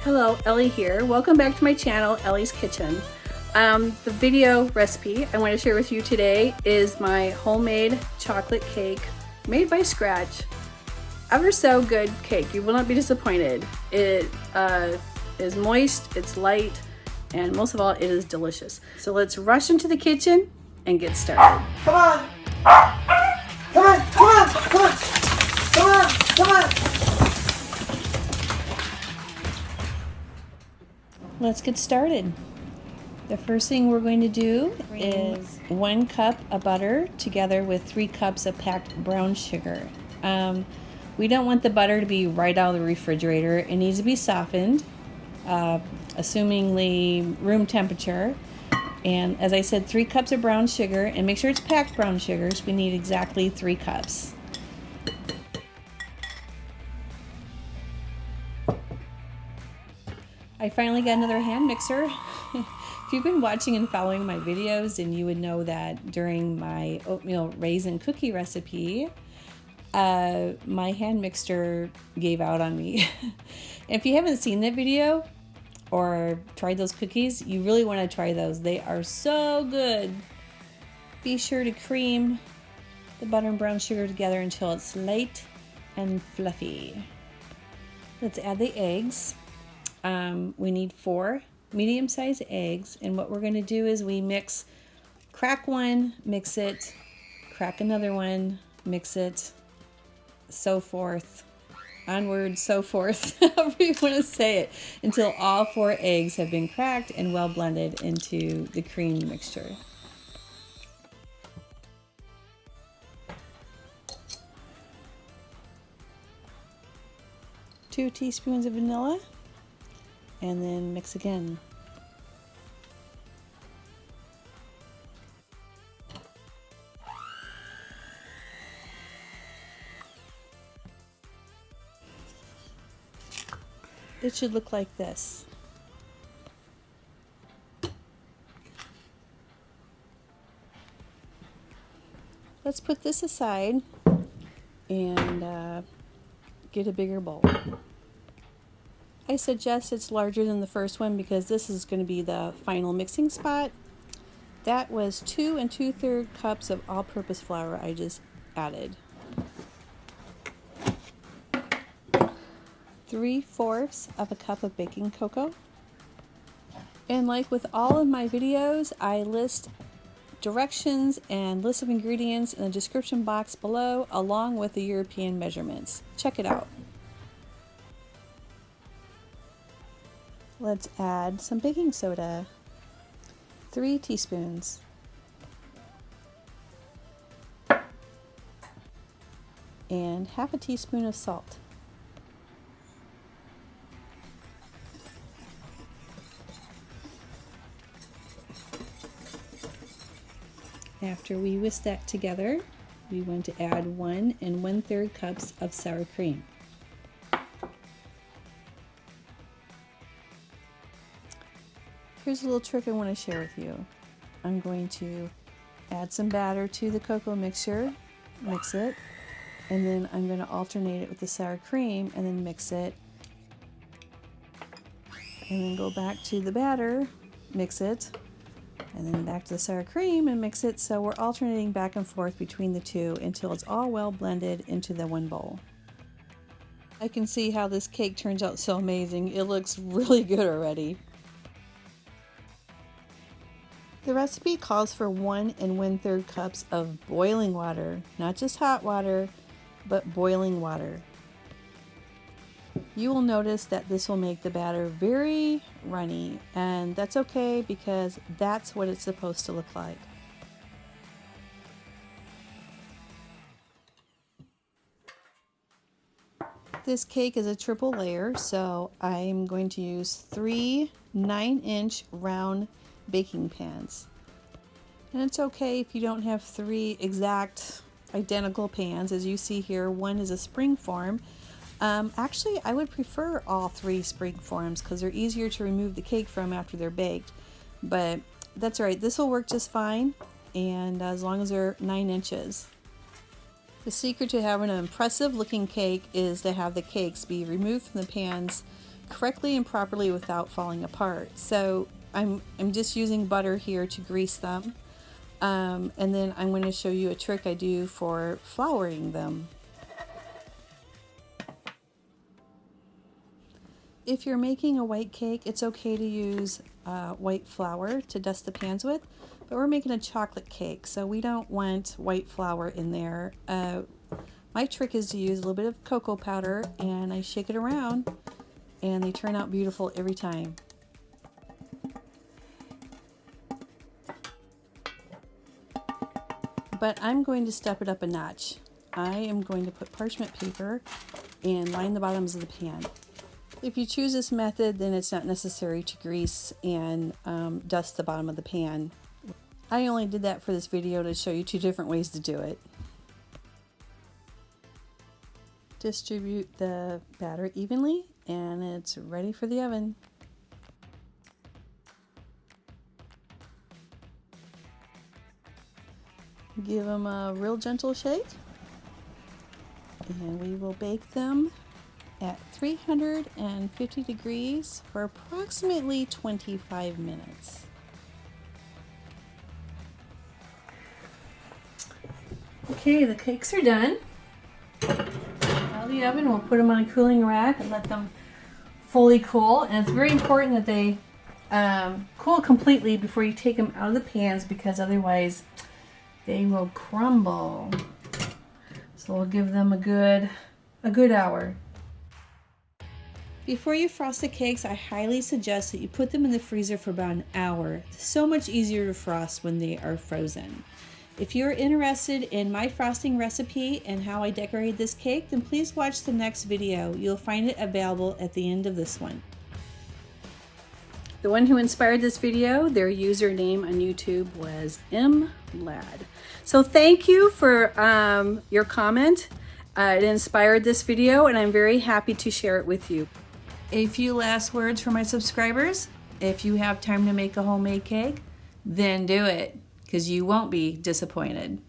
Hello, Ellie here. Welcome back to my channel, Ellie's Kitchen. The video recipe I want to share with you today is my homemade chocolate cake made by scratch. Ever so good cake. You will not be disappointed. It is moist, it's light, and most of all, it is delicious. So let's rush into the kitchen and get started. Come on! Come on! Come on! Come on! Come on! Come on! Let's get started. The first thing we're going to do is 1 cup of butter together with 3 cups of packed brown sugar. We don't want the butter to be right out of the refrigerator. It needs to be softened, assumingly room temperature. And as I said, 3 cups of brown sugar, and make sure it's packed brown sugars. We need exactly 3 cups. I finally got another hand mixer. If you've been watching and following my videos, then you would know that during my oatmeal raisin cookie recipe, my hand mixer gave out on me. If you haven't seen that video or tried those cookies, you really want to try those. They are so good. Be sure to cream the butter and brown sugar together until it's light and fluffy. Let's add the eggs. We need 4 medium-sized eggs, and what we're going to do is we crack one, mix it, crack another one, mix it, so forth, onward, so forth, however you want to say it, until all 4 eggs have been cracked and well blended into the cream mixture. Two teaspoons of vanilla, and then mix again. It should look like this. Let's put this aside and get a bigger bowl. I suggest it's larger than the first one because this is going to be the final mixing spot. That was 2 2/3 cups of all-purpose flour I just added. 3/4 of a cup of baking cocoa. And like with all of my videos, I list directions and list of ingredients in the description box below, along with the European measurements. Check it out. Let's add some baking soda, 3 teaspoons. And half a teaspoon of salt. After we whisk that together, we want to add 1 1/3 cups of sour cream. Here's a little trick I want to share with you. I'm going to add some batter to the cocoa mixture, mix it, and then I'm going to alternate it with the sour cream and then mix it, and then go back to the batter, mix it, and then back to the sour cream and mix it. So we're alternating back and forth between the two until it's all well blended into the one bowl. I can see how this cake turns out so amazing. It looks really good already. The recipe calls for 1 1/3 cups of boiling water, not just hot water, but boiling water. You will notice that this will make the batter very runny, and that's okay because that's what it's supposed to look like. This cake is a triple layer, so I'm going to use 3 9-inch round baking pans. And it's okay if you don't have 3 exact identical pans. As you see here, one is a spring form. Actually, I would prefer all 3 spring forms because they're easier to remove the cake from after they're baked. But that's all right. This will work just fine, and as long as they're 9 inches. The secret to having an impressive looking cake is to have the cakes be removed from the pans correctly and properly without falling apart. So I'm just using butter here to grease them. And then I'm going to show you a trick I do for flouring them. If you're making a white cake, it's okay to use white flour to dust the pans with, but we're making a chocolate cake, so we don't want white flour in there. My trick is to use a little bit of cocoa powder, and I shake it around, and they turn out beautiful every time. But I'm going to step it up a notch. I am going to put parchment paper and line the bottoms of the pan. If you choose this method, then it's not necessary to grease and dust the bottom of the pan. I only did that for this video to show you 2 different ways to do it. Distribute the batter evenly, and it's ready for the oven. Give them a real gentle shake, and we will bake them at 350 degrees for approximately 25 minutes. Okay, the cakes are done. Out of the oven, we'll put them on a cooling rack and let them fully cool. And it's very important that they cool completely before you take them out of the pans, because otherwise they will crumble. So we'll give them a good hour. Before you frost the cakes, I highly suggest that you put them in the freezer for about an hour. It's so much easier to frost when they are frozen. If you're interested in my frosting recipe and how I decorated this cake, then please watch the next video. You'll find it available at the end of this one. The one who inspired this video, their username on YouTube was mlad. So thank you for your comment. It inspired this video, and I'm very happy to share it with you. A few last words for my subscribers. If you have time to make a homemade cake, then do it, because you won't be disappointed.